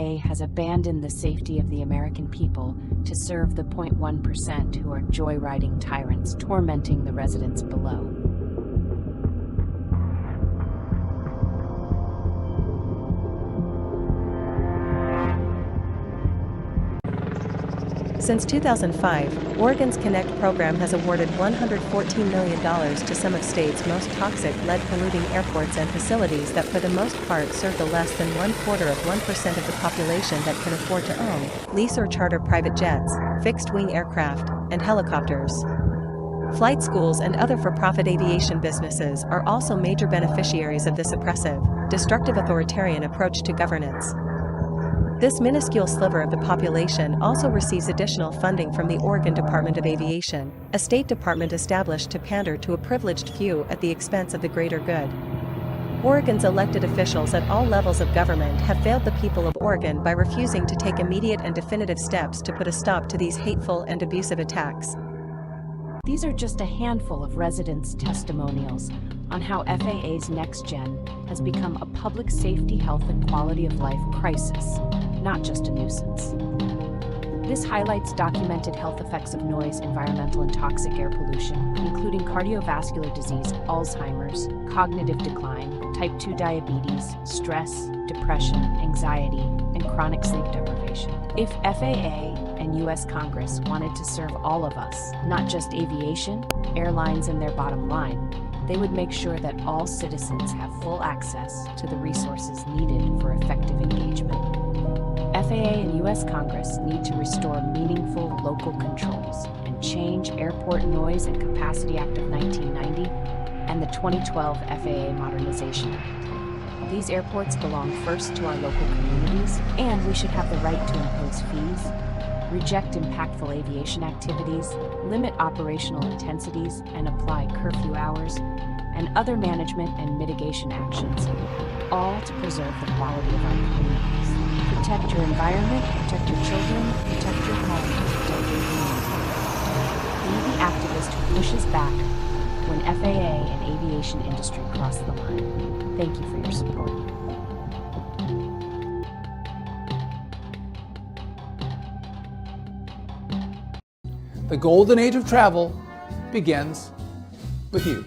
FAA has abandoned the safety of the American people to serve the 0.1% who are joyriding tyrants, tormenting the residents below. Since 2005, Oregon's Connect program has awarded $114 million to some of state's most toxic lead-polluting airports and facilities that for the most part serve the less than 1/4% of the population that can afford to own, lease or charter private jets, fixed-wing aircraft, and helicopters. Flight schools and other for-profit aviation businesses are also major beneficiaries of this oppressive, destructive authoritarian approach to governance. This minuscule sliver of the population also receives additional funding from the Oregon Department of Aviation, a state department established to pander to a privileged few at the expense of the greater good. Oregon's elected officials at all levels of government have failed the people of Oregon by refusing to take immediate and definitive steps to put a stop to these hateful and abusive attacks. These are just a handful of residents' testimonials on how FAA's Nextgen has become a public safety, health, and quality of life crisis, not just a nuisance. This highlights documented health effects of noise, environmental and toxic air pollution, including cardiovascular disease, Alzheimer's, cognitive decline, type 2 diabetes, stress, depression, anxiety, and chronic sleep deprivation. If FAA and U.S. Congress wanted to serve all of us, not just aviation, airlines, and their bottom line, they would make sure that all citizens have full access to the resources needed for effective engagement. FAA and U.S. Congress need to restore meaningful local controls and change Airport Noise and Capacity Act of 1990 and the 2012 FAA Modernization Act. These airports belong first to our local communities, and we should have the right to impose fees, reject impactful aviation activities, limit operational intensities, and apply curfew hours, and other management and mitigation actions, all to preserve the quality of our communities. Protect your environment, protect your children, protect your home, protect your community. Be the activist who pushes back when FAA and aviation industry cross the line. Thank you for your support. The golden age of travel begins with you.